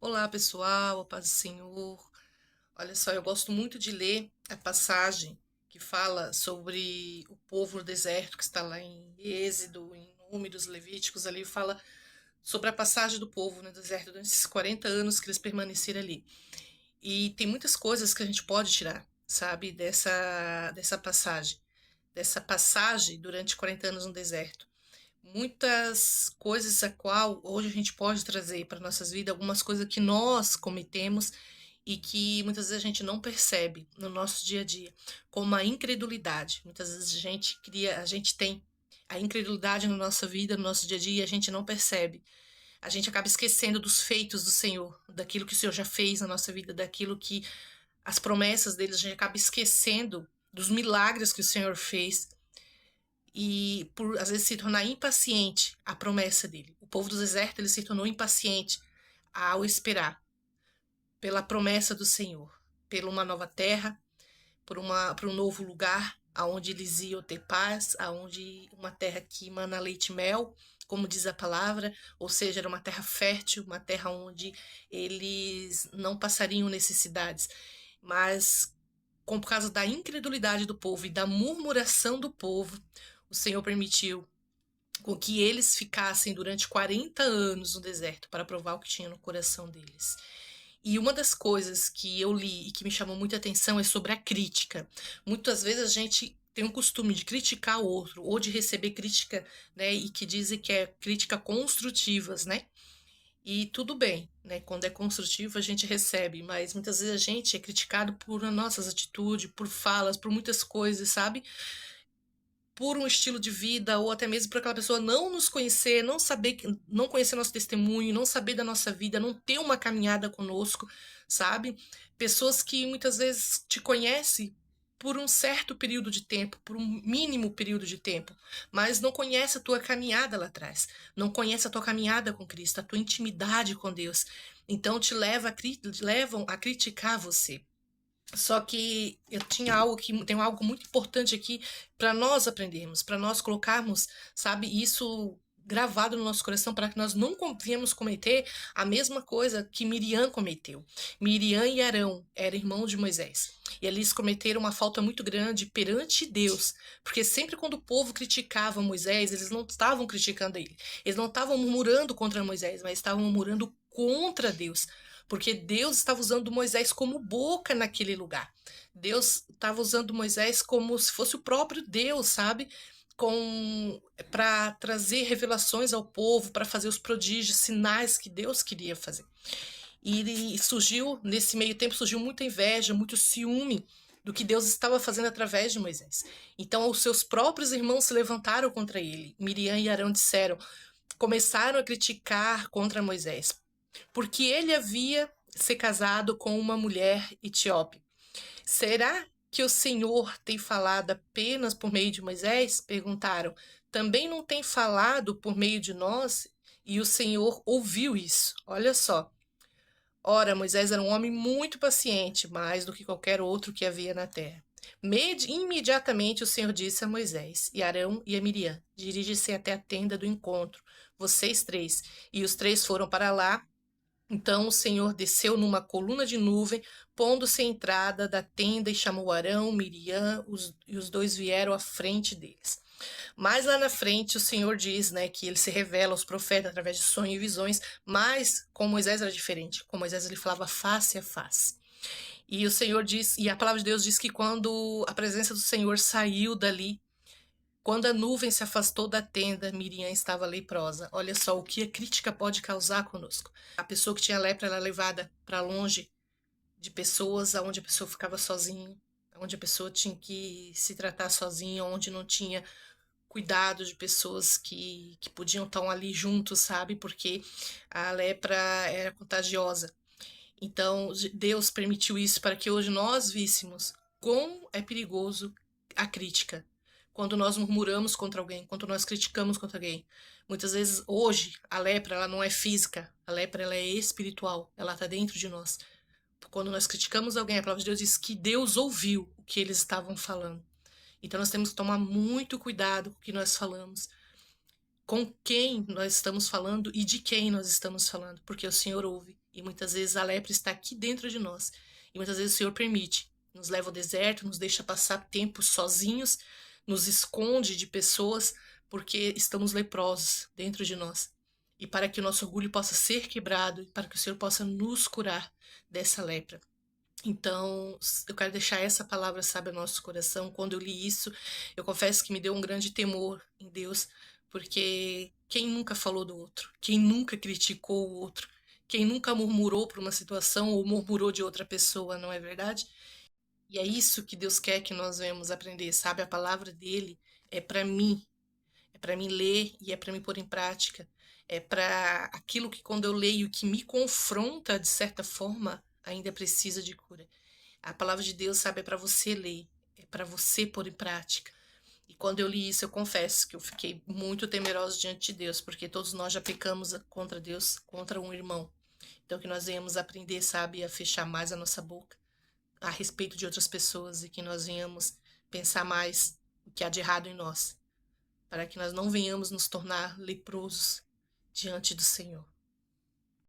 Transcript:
Olá, pessoal, a paz do Senhor. Olha só, eu gosto muito de ler a passagem que fala sobre o povo no deserto, que está lá em Êxodo, em Números, Levíticos, ali fala sobre a passagem do povo no deserto durante esses 40 anos que eles permaneceram ali. E tem muitas coisas que a gente pode tirar, sabe, dessa passagem durante 40 anos no deserto. Muitas coisas a qual hoje a gente pode trazer para nossas vidas, algumas coisas que nós cometemos e que muitas vezes a gente não percebe no nosso dia a dia, como a incredulidade. Muitas vezes a gente tem a incredulidade na nossa vida, no nosso dia a dia, e a gente não percebe. A gente acaba esquecendo dos feitos do Senhor, daquilo que o Senhor já fez na nossa vida, daquilo que as promessas dele, a gente acaba esquecendo dos milagres que o Senhor fez e por às vezes se tornar impaciente à promessa dele. O povo do deserto ele se tornou impaciente ao esperar pela promessa do Senhor, pela uma nova terra, por um novo lugar aonde eles iam ter paz, aonde uma terra que emana leite e mel, como diz a palavra, ou seja, era uma terra fértil, uma terra onde eles não passariam necessidades, mas por causa da incredulidade do povo e da murmuração do povo, o Senhor permitiu com que eles ficassem durante 40 anos no deserto para provar o que tinha no coração deles. E uma das coisas que eu li e que me chamou muita atenção é sobre a crítica. Muitas vezes a gente tem um costume de criticar o outro ou de receber crítica, né, e que dizem que é crítica construtivas, né? E tudo bem, né? Quando é construtivo a gente recebe, mas muitas vezes a gente é criticado por nossas atitudes, por falas, por muitas coisas, sabe? Por um estilo de vida ou até mesmo por aquela pessoa não nos conhecer, não saber, não conhecer nosso testemunho, não saber da nossa vida, não ter uma caminhada conosco, sabe? Pessoas que muitas vezes te conhecem por um certo período de tempo, por um mínimo período de tempo, mas não conhece a tua caminhada lá atrás, não conhece a tua caminhada com Cristo, a tua intimidade com Deus. Então levam a criticar você. Só que eu tinha algo que tem algo muito importante aqui para nós aprendermos, para nós colocarmos, sabe, isso gravado no nosso coração para que nós não venhamos cometer a mesma coisa que Miriam cometeu. Miriam e Arão eram irmãos de Moisés. E eles cometeram uma falta muito grande perante Deus, porque sempre quando o povo criticava Moisés, eles não estavam criticando ele. Eles não estavam murmurando contra Moisés, mas estavam murmurando contra Deus, porque Deus estava usando Moisés como boca naquele lugar. Deus estava usando Moisés como se fosse o próprio Deus, sabe? Com para trazer revelações ao povo, para fazer os prodígios, sinais que Deus queria fazer. E surgiu nesse meio tempo surgiu muita inveja, muito ciúme do que Deus estava fazendo através de Moisés. Então os seus próprios irmãos se levantaram contra ele. Miriam e Arão disseram, começaram a criticar contra Moisés porque ele havia se casado com uma mulher etíope. Será que o Senhor tem falado apenas por meio de Moisés? Perguntaram. Também não tem falado por meio de nós? E o Senhor ouviu isso. Olha só. Ora, Moisés era um homem muito paciente, mais do que qualquer outro que havia na terra. Imediatamente o Senhor disse a Moisés, e Arão e a Miriam: dirige-se até a tenda do encontro, vocês três. E os três foram para lá. Então o Senhor desceu numa coluna de nuvem, pondo-se à entrada da tenda e chamou Arão, Miriam, e os dois vieram à frente deles. Mais lá na frente, o Senhor diz, né, que ele se revela aos profetas através de sonhos e visões, mas com Moisés era diferente. Com Moisés ele falava face a face. E o Senhor diz, e a palavra de Deus diz que quando a presença do Senhor saiu dali, quando a nuvem se afastou da tenda, Miriam estava leprosa. Olha só o que a crítica pode causar conosco. A pessoa que tinha lepra era levada para longe de pessoas, onde a pessoa ficava sozinha, onde a pessoa tinha que se tratar sozinha, onde não tinha cuidado de pessoas que podiam estar ali juntos, sabe? Porque a lepra era contagiosa. Então, Deus permitiu isso para que hoje nós víssemos quão é perigoso a crítica. Quando nós murmuramos contra alguém, quando nós criticamos contra alguém. Muitas vezes, hoje, a lepra ela não é física, a lepra ela é espiritual, ela está dentro de nós. Quando nós criticamos alguém, a palavra de Deus diz que Deus ouviu o que eles estavam falando. Então nós temos que tomar muito cuidado com o que nós falamos. com quem nós estamos falando e de quem nós estamos falando, porque o Senhor ouve. E muitas vezes a lepra está aqui dentro de nós. E muitas vezes o Senhor permite, nos leva ao deserto, nos deixa passar tempo sozinhos, nos esconde de pessoas, porque estamos leprosos dentro de nós. E para que o nosso orgulho possa ser quebrado, e para que o Senhor possa nos curar dessa lepra. Então, eu quero deixar essa palavra, sabe, ao nosso coração. Quando eu li isso, eu confesso que me deu um grande temor em Deus, porque quem nunca falou do outro? Quem nunca criticou o outro? Quem nunca murmurou por uma situação ou murmurou de outra pessoa, não é verdade? E é isso que Deus quer que nós venhamos aprender, sabe? A palavra dele é para mim ler e é para mim pôr em prática. É para aquilo que quando eu leio que me confronta de certa forma, ainda precisa de cura. A palavra de Deus, sabe, é para você ler, é para você pôr em prática. E quando eu li isso, eu confesso que eu fiquei muito temerosa diante de Deus, porque todos nós já pecamos contra Deus, contra um irmão. Então que nós venhamos aprender, sabe, a fechar mais a nossa boca a respeito de outras pessoas e que nós venhamos pensar mais o que há de errado em nós, para que nós não venhamos nos tornar leprosos diante do Senhor.